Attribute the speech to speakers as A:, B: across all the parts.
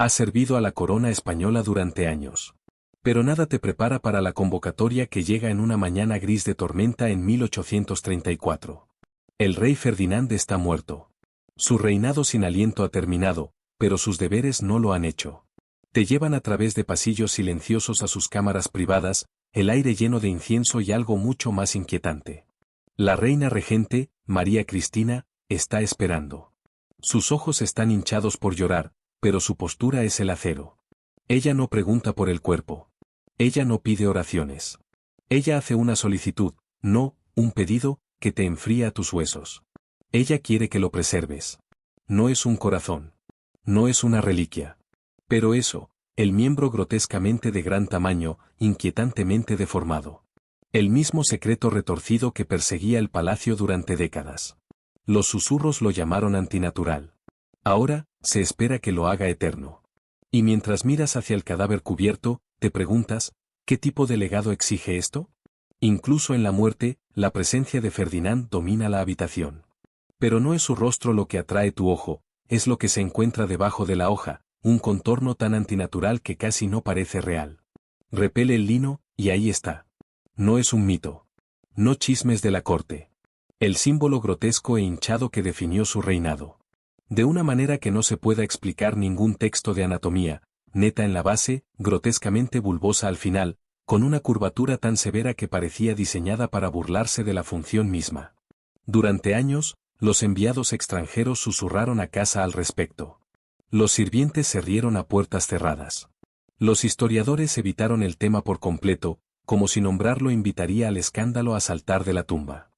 A: Has servido a la corona española durante años. Pero nada te prepara para la convocatoria que llega en una mañana gris de tormenta en 1834. El rey Ferdinand está muerto. Su reinado sin aliento ha terminado, pero sus deberes no lo han hecho. Te llevan a través de pasillos silenciosos a sus cámaras privadas, el aire lleno de incienso y algo mucho más inquietante. La reina regente, María Cristina, está esperando. Sus ojos están hinchados por llorar, pero su postura es el acero. Ella no pregunta por el cuerpo. Ella no pide oraciones. Ella hace una solicitud, no, un pedido, que te enfría tus huesos. Ella quiere que lo preserves. No es un corazón. No es una reliquia. Pero eso, el miembro grotescamente de gran tamaño, inquietantemente deformado. El mismo secreto retorcido que perseguía el palacio durante décadas. Los susurros lo llamaron antinatural. Ahora, se espera que lo haga eterno. Y mientras miras hacia el cadáver cubierto, te preguntas, ¿qué tipo de legado exige esto? Incluso en la muerte, la presencia de Ferdinand domina la habitación. Pero no es su rostro lo que atrae tu ojo, es lo que se encuentra debajo de la hoja, un contorno tan antinatural que casi no parece real. Repele el lino, y ahí está. No es un mito. No chismes de la corte. El símbolo grotesco e hinchado que definió su reinado. De una manera que no se pueda explicar ningún texto de anatomía, neta en la base, grotescamente bulbosa al final, con una curvatura tan severa que parecía diseñada para burlarse de la función misma. Durante años, los enviados extranjeros susurraron a casa al respecto. Los sirvientes se rieron a puertas cerradas. Los historiadores evitaron el tema por completo, como si nombrarlo invitaría al escándalo a saltar de la tumba.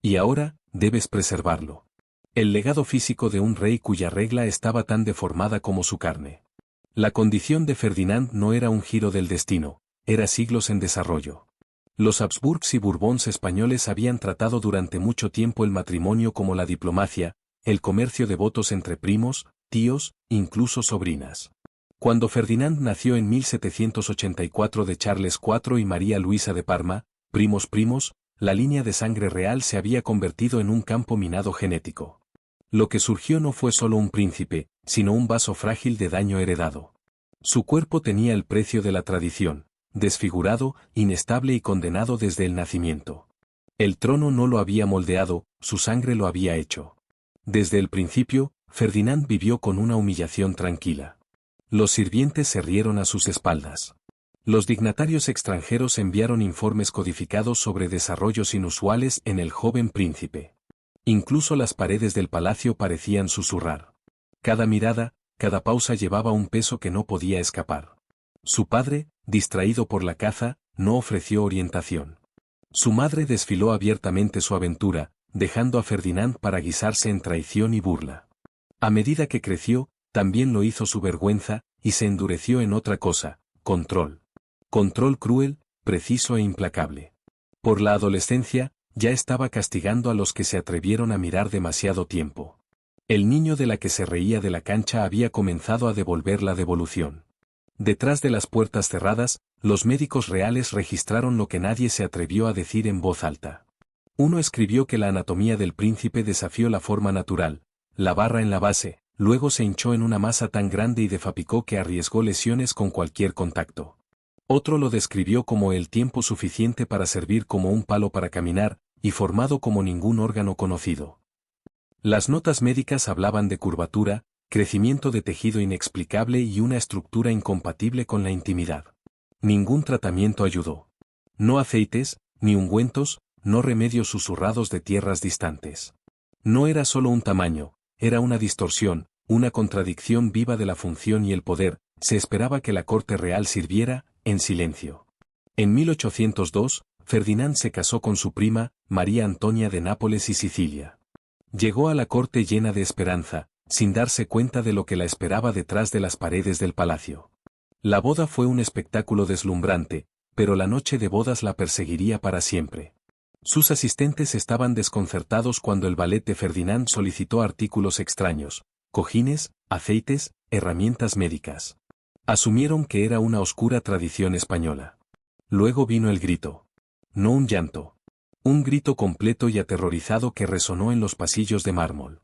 A: Y ahora, debes preservarlo. El legado físico de un rey cuya regla estaba tan deformada como su carne. La condición de Ferdinand no era un giro del destino, era siglos en desarrollo. Los Habsburgs y Bourbons españoles habían tratado durante mucho tiempo el matrimonio como la diplomacia, el comercio de votos entre primos, tíos, incluso sobrinas. Cuando Ferdinand nació en 1784 de Charles IV y María Luisa de Parma, primos, la línea de sangre real se había convertido en un campo minado genético. Lo que surgió no fue solo un príncipe, sino un vaso frágil de daño heredado. Su cuerpo tenía el precio de la tradición, desfigurado, inestable y condenado desde el nacimiento. El trono no lo había moldeado, su sangre lo había hecho. Desde el principio, Ferdinand vivió con una humillación tranquila. Los sirvientes se rieron a sus espaldas. Los dignatarios extranjeros enviaron informes codificados sobre desarrollos inusuales en el joven príncipe. Incluso las paredes del palacio parecían susurrar. Cada mirada, cada pausa llevaba un peso que no podía escapar. Su padre, distraído por la caza, no ofreció orientación. Su madre desfiló abiertamente su aventura, dejando a Ferdinand para guisarse en traición y burla. A medida que creció, también lo hizo su vergüenza, y se endureció en otra cosa, control. Control cruel, preciso e implacable. Por la adolescencia, ya estaba castigando a los que se atrevieron a mirar demasiado tiempo. El niño de la que se reía de la cancha había comenzado a devolver la devolución. Detrás de las puertas cerradas, los médicos reales registraron lo que nadie se atrevió a decir en voz alta. Uno escribió que la anatomía del príncipe desafió la forma natural, la barra en la base, luego se hinchó en una masa tan grande y defapicó que arriesgó lesiones con cualquier contacto. Otro lo describió como el tiempo suficiente para servir como un palo para caminar, y formado como ningún órgano conocido. Las notas médicas hablaban de curvatura, crecimiento de tejido inexplicable y una estructura incompatible con la intimidad. Ningún tratamiento ayudó. No aceites, ni ungüentos, no remedios susurrados de tierras distantes. No era solo un tamaño, era una distorsión, una contradicción viva de la función y el poder. Se esperaba que la corte real sirviera, en silencio. En 1802, Ferdinand se casó con su prima, María Antonia de Nápoles y Sicilia. Llegó a la corte llena de esperanza, sin darse cuenta de lo que la esperaba detrás de las paredes del palacio. La boda fue un espectáculo deslumbrante, pero la noche de bodas la perseguiría para siempre. Sus asistentes estaban desconcertados cuando el valet de Ferdinand solicitó artículos extraños, cojines, aceites, herramientas médicas. Asumieron que era una oscura tradición española. Luego vino el grito. No un llanto. Un grito completo y aterrorizado que resonó en los pasillos de mármol.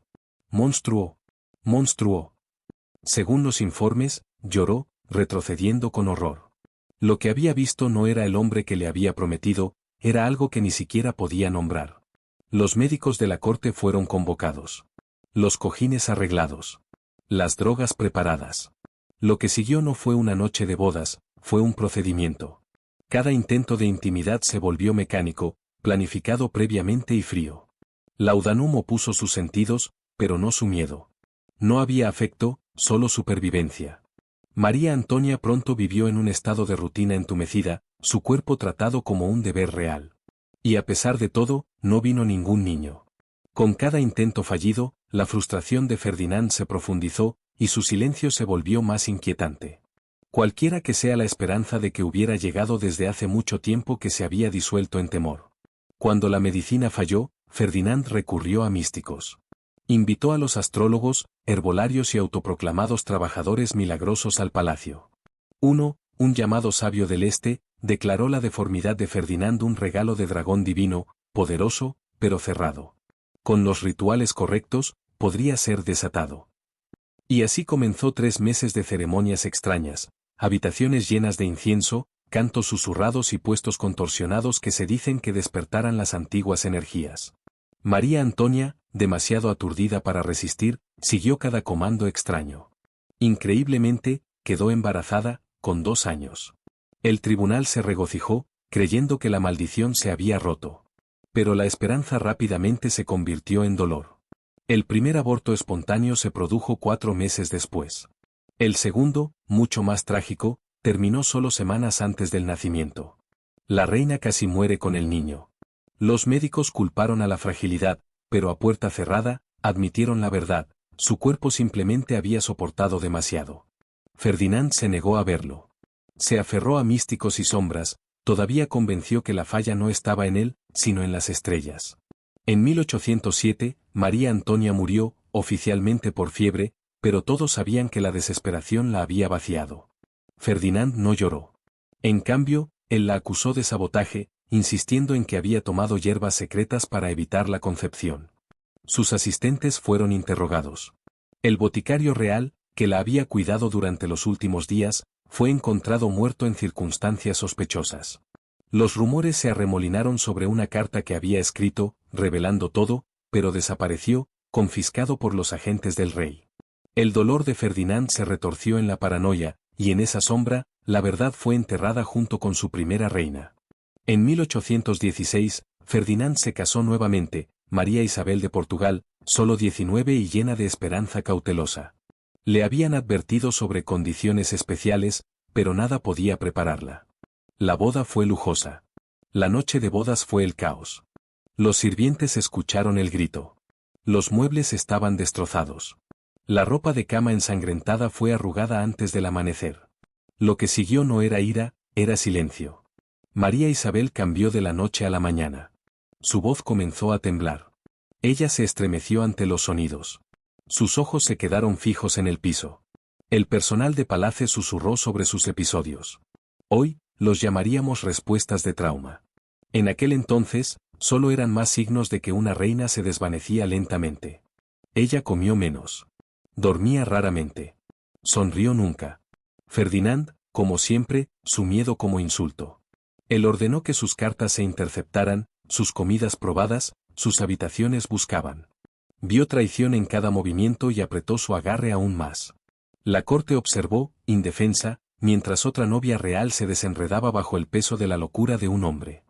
A: Monstruo. Monstruo. Según los informes, lloró, retrocediendo con horror. Lo que había visto no era el hombre que le había prometido, era algo que ni siquiera podía nombrar. Los médicos de la corte fueron convocados. Los cojines arreglados. Las drogas preparadas. Lo que siguió no fue una noche de bodas, fue un procedimiento. Cada intento de intimidad se volvió mecánico, planificado previamente y frío. Laudanum opuso sus sentidos, pero no su miedo. No había afecto, solo supervivencia. María Antonia pronto vivió en un estado de rutina entumecida, su cuerpo tratado como un deber real. Y a pesar de todo, no vino ningún niño. Con cada intento fallido, la frustración de Ferdinand se profundizó, y su silencio se volvió más inquietante. Cualquiera que sea la esperanza de que hubiera llegado desde hace mucho tiempo que se había disuelto en temor. Cuando la medicina falló, Ferdinand recurrió a místicos. Invitó a los astrólogos, herbolarios y autoproclamados trabajadores milagrosos al palacio. Un llamado sabio del este, declaró la deformidad de Ferdinand un regalo de dragón divino, poderoso, pero cerrado. Con los rituales correctos, podría ser desatado. Y así comenzó 3 meses de ceremonias extrañas, habitaciones llenas de incienso, cantos susurrados y puestos contorsionados que se dicen que despertaran las antiguas energías. María Antonia, demasiado aturdida para resistir, siguió cada comando extraño. Increíblemente, quedó embarazada, con 2 años. El tribunal se regocijó, creyendo que la maldición se había roto. Pero la esperanza rápidamente se convirtió en dolor. El primer aborto espontáneo se produjo 4 meses después. El segundo, mucho más trágico, terminó solo semanas antes del nacimiento. La reina casi muere con el niño. Los médicos culparon a la fragilidad, pero a puerta cerrada, admitieron la verdad, su cuerpo simplemente había soportado demasiado. Ferdinand se negó a verlo. Se aferró a místicos y sombras, todavía convenció que la falla no estaba en él, sino en las estrellas. En 1807, María Antonia murió, oficialmente por fiebre, pero todos sabían que la desesperación la había vaciado. Ferdinand no lloró. En cambio, él la acusó de sabotaje, insistiendo en que había tomado hierbas secretas para evitar la concepción. Sus asistentes fueron interrogados. El boticario real, que la había cuidado durante los últimos días, fue encontrado muerto en circunstancias sospechosas. Los rumores se arremolinaron sobre una carta que había escrito, revelando todo, pero desapareció, confiscado por los agentes del rey. El dolor de Ferdinand se retorció en la paranoia, y en esa sombra, la verdad fue enterrada junto con su primera reina. En 1816, Ferdinand se casó nuevamente, María Isabel de Portugal, solo 19 y llena de esperanza cautelosa. Le habían advertido sobre condiciones especiales, pero nada podía prepararla. La boda fue lujosa. La noche de bodas fue el caos. Los sirvientes escucharon el grito. Los muebles estaban destrozados. La ropa de cama ensangrentada fue arrugada antes del amanecer. Lo que siguió no era ira, era silencio. María Isabel cambió de la noche a la mañana. Su voz comenzó a temblar. Ella se estremeció ante los sonidos. Sus ojos se quedaron fijos en el piso. El personal de Palace susurró sobre sus episodios. Hoy, los llamaríamos respuestas de trauma. En aquel entonces, solo eran más signos de que una reina se desvanecía lentamente. Ella comió menos. Dormía raramente. Sonrió nunca. Ferdinand, como siempre, su miedo como insulto. Él ordenó que sus cartas se interceptaran, sus comidas probadas, sus habitaciones buscaban. Vio traición en cada movimiento y apretó su agarre aún más. La corte observó, indefensa, mientras otra novia real se desenredaba bajo el peso de la locura de un hombre.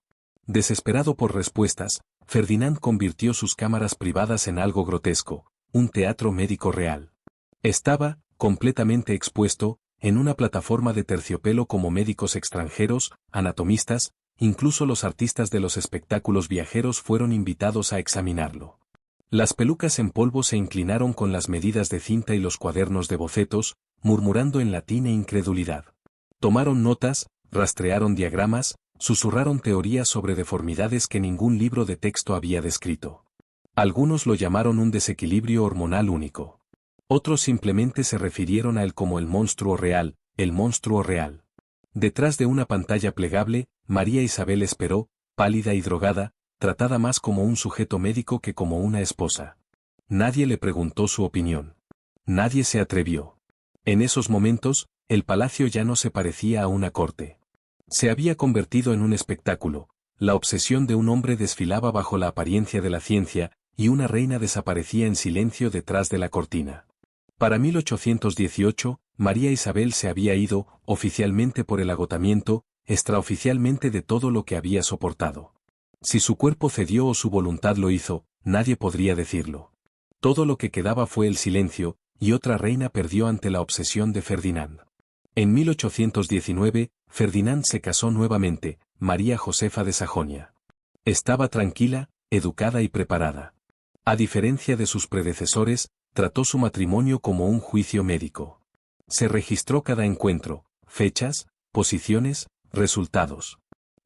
A: Desesperado por respuestas, Ferdinand convirtió sus cámaras privadas en algo grotesco, un teatro médico real. Estaba, completamente expuesto, en una plataforma de terciopelo como médicos extranjeros, anatomistas, incluso los artistas de los espectáculos viajeros fueron invitados a examinarlo. Las pelucas en polvo se inclinaron con las medidas de cinta y los cuadernos de bocetos, murmurando en latín e incredulidad. Tomaron notas, rastrearon diagramas, susurraron teorías sobre deformidades que ningún libro de texto había descrito. Algunos lo llamaron un desequilibrio hormonal único. Otros simplemente se refirieron a él como el monstruo real, el monstruo real. Detrás de una pantalla plegable, María Isabel esperó, pálida y drogada, tratada más como un sujeto médico que como una esposa. Nadie le preguntó su opinión. Nadie se atrevió. En esos momentos, el palacio ya no se parecía a una corte. Se había convertido en un espectáculo, la obsesión de un hombre desfilaba bajo la apariencia de la ciencia, y una reina desaparecía en silencio detrás de la cortina. Para 1818, María Isabel se había ido, oficialmente por el agotamiento, extraoficialmente de todo lo que había soportado. Si su cuerpo cedió o su voluntad lo hizo, nadie podría decirlo. Todo lo que quedaba fue el silencio, y otra reina perdió ante la obsesión de Ferdinand. En 1819, Ferdinand se casó nuevamente, María Josefa de Sajonia. Estaba tranquila, educada y preparada. A diferencia de sus predecesores, trató su matrimonio como un juicio médico. Se registró cada encuentro, fechas, posiciones, resultados.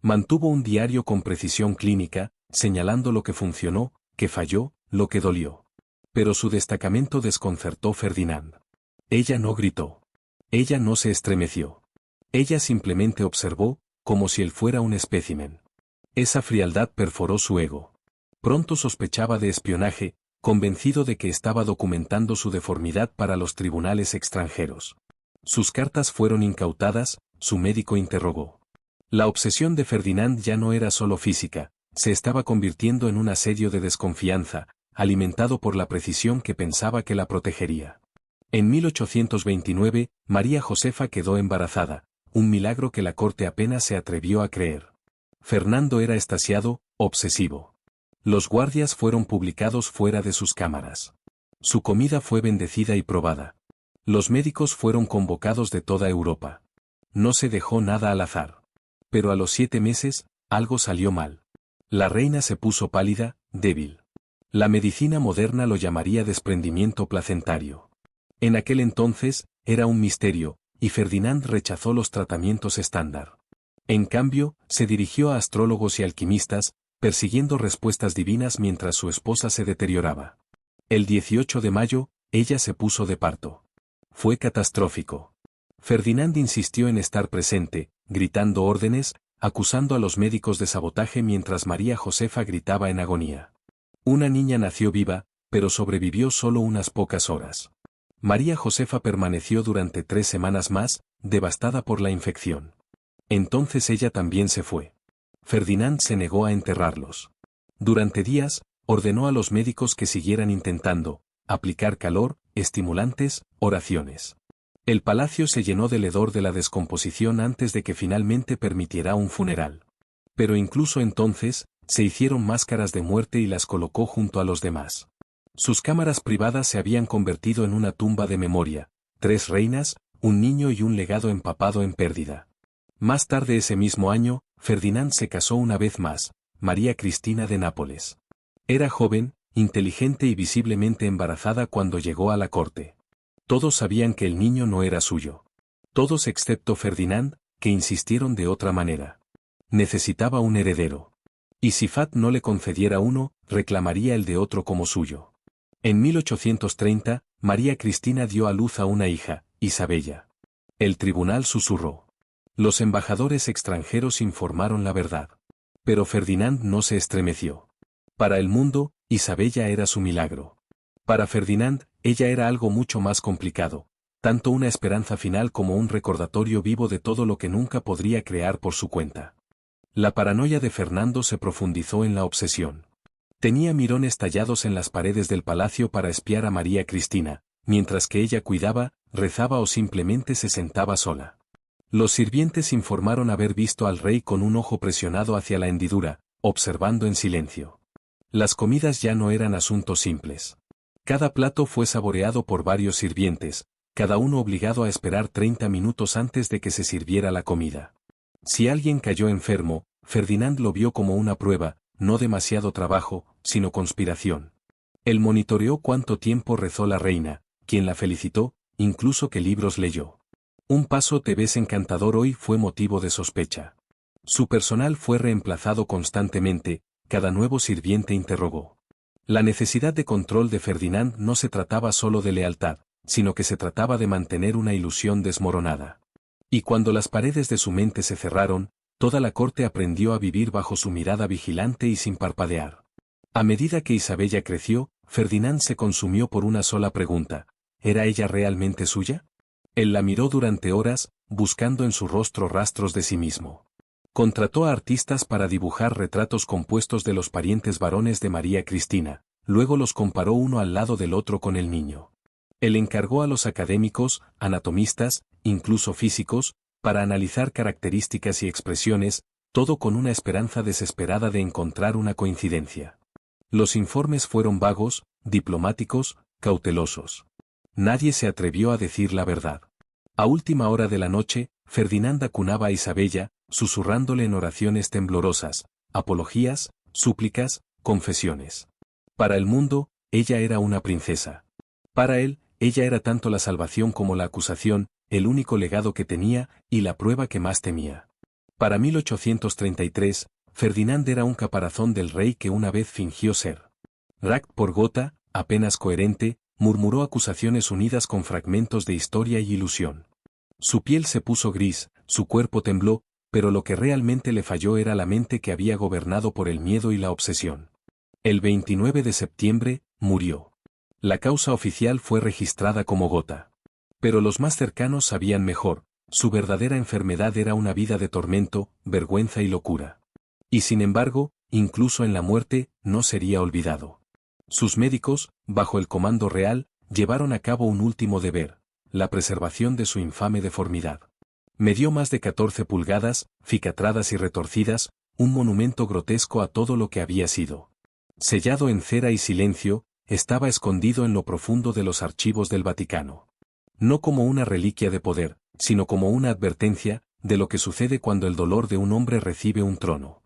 A: Mantuvo un diario con precisión clínica, señalando lo que funcionó, que falló, lo que dolió. Pero su destacamento desconcertó a Ferdinand. Ella no gritó. Ella no se estremeció. Ella simplemente observó, como si él fuera un espécimen. Esa frialdad perforó su ego. Pronto sospechaba de espionaje, convencido de que estaba documentando su deformidad para los tribunales extranjeros. Sus cartas fueron incautadas, su médico interrogó. La obsesión de Ferdinand ya no era solo física, se estaba convirtiendo en un asedio de desconfianza, alimentado por la precisión que pensaba que la protegería. En 1829, María Josefa quedó embarazada, un milagro que la corte apenas se atrevió a creer. Fernando era extasiado, obsesivo. Los guardias fueron publicados fuera de sus cámaras. Su comida fue bendecida y probada. Los médicos fueron convocados de toda Europa. No se dejó nada al azar. Pero a los 7 meses, algo salió mal. La reina se puso pálida, débil. La medicina moderna lo llamaría desprendimiento placentario. En aquel entonces, era un misterio, y Ferdinand rechazó los tratamientos estándar. En cambio, se dirigió a astrólogos y alquimistas, persiguiendo respuestas divinas mientras su esposa se deterioraba. El 18 de mayo, ella se puso de parto. Fue catastrófico. Ferdinand insistió en estar presente, gritando órdenes, acusando a los médicos de sabotaje mientras María Josefa gritaba en agonía. Una niña nació viva, pero sobrevivió solo unas pocas horas. María Josefa permaneció durante 3 semanas más, devastada por la infección. Entonces ella también se fue. Ferdinand se negó a enterrarlos. Durante días, ordenó a los médicos que siguieran intentando, aplicar calor, estimulantes, oraciones. El palacio se llenó del hedor de la descomposición antes de que finalmente permitiera un funeral. Pero incluso entonces, se hicieron máscaras de muerte y las colocó junto a los demás. Sus cámaras privadas se habían convertido en una tumba de memoria, 3 reinas, un niño y un legado empapado en pérdida. Más tarde ese mismo año, Ferdinand se casó una vez más, María Cristina de Nápoles. Era joven, inteligente y visiblemente embarazada cuando llegó a la corte. Todos sabían que el niño no era suyo. Todos excepto Ferdinand, que insistieron de otra manera. Necesitaba un heredero. Y si Fat no le concediera uno, reclamaría el de otro como suyo. En 1830, María Cristina dio a luz a una hija, Isabella. El tribunal susurró. Los embajadores extranjeros informaron la verdad. Pero Ferdinand no se estremeció. Para el mundo, Isabella era su milagro. Para Ferdinand, ella era algo mucho más complicado, tanto una esperanza final como un recordatorio vivo de todo lo que nunca podría crear por su cuenta. La paranoia de Fernando se profundizó en la obsesión. Tenía mirones tallados en las paredes del palacio para espiar a María Cristina, mientras que ella cuidaba, rezaba o simplemente se sentaba sola. Los sirvientes informaron haber visto al rey con un ojo presionado hacia la hendidura, observando en silencio. Las comidas ya no eran asuntos simples. Cada plato fue saboreado por varios sirvientes, cada uno obligado a esperar 30 minutos antes de que se sirviera la comida. Si alguien cayó enfermo, Ferdinand lo vio como una prueba, no demasiado trabajo, sino conspiración. Él monitoreó cuánto tiempo rezó la reina, quien la felicitó, incluso qué libros leyó. Un paso te ves encantador hoy fue motivo de sospecha. Su personal fue reemplazado constantemente, cada nuevo sirviente interrogó. La necesidad de control de Ferdinand no se trataba solo de lealtad, sino que se trataba de mantener una ilusión desmoronada. Y cuando las paredes de su mente se cerraron, toda la corte aprendió a vivir bajo su mirada vigilante y sin parpadear. A medida que Isabella creció, Ferdinand se consumió por una sola pregunta: ¿era ella realmente suya? Él la miró durante horas, buscando en su rostro rastros de sí mismo. Contrató a artistas para dibujar retratos compuestos de los parientes varones de María Cristina, luego los comparó uno al lado del otro con el niño. Él encargó a los académicos, anatomistas, incluso físicos, para analizar características y expresiones, todo con una esperanza desesperada de encontrar una coincidencia. Los informes fueron vagos, diplomáticos, cautelosos. Nadie se atrevió a decir la verdad. A última hora de la noche, Ferdinand acunaba a Isabella, susurrándole en oraciones temblorosas, apologías, súplicas, confesiones. Para el mundo, ella era una princesa. Para él, ella era tanto la salvación como la acusación, el único legado que tenía y la prueba que más temía. Para 1833, Ferdinand era un caparazón del rey que una vez fingió ser. Gota por gota, apenas coherente, murmuró acusaciones unidas con fragmentos de historia y ilusión. Su piel se puso gris, su cuerpo tembló, pero lo que realmente le falló era la mente que había gobernado por el miedo y la obsesión. El 29 de septiembre, murió. La causa oficial fue registrada como Gota. Pero los más cercanos sabían mejor, su verdadera enfermedad era una vida de tormento, vergüenza y locura. Y sin embargo, incluso en la muerte, no sería olvidado. Sus médicos, bajo el comando real, llevaron a cabo un último deber, la preservación de su infame deformidad. Medió más de 14 pulgadas, ficatradas y retorcidas, un monumento grotesco a todo lo que había sido. Sellado en cera y silencio, estaba escondido en lo profundo de los archivos del Vaticano. No como una reliquia de poder, sino como una advertencia de lo que sucede cuando el dolor de un hombre recibe un trono.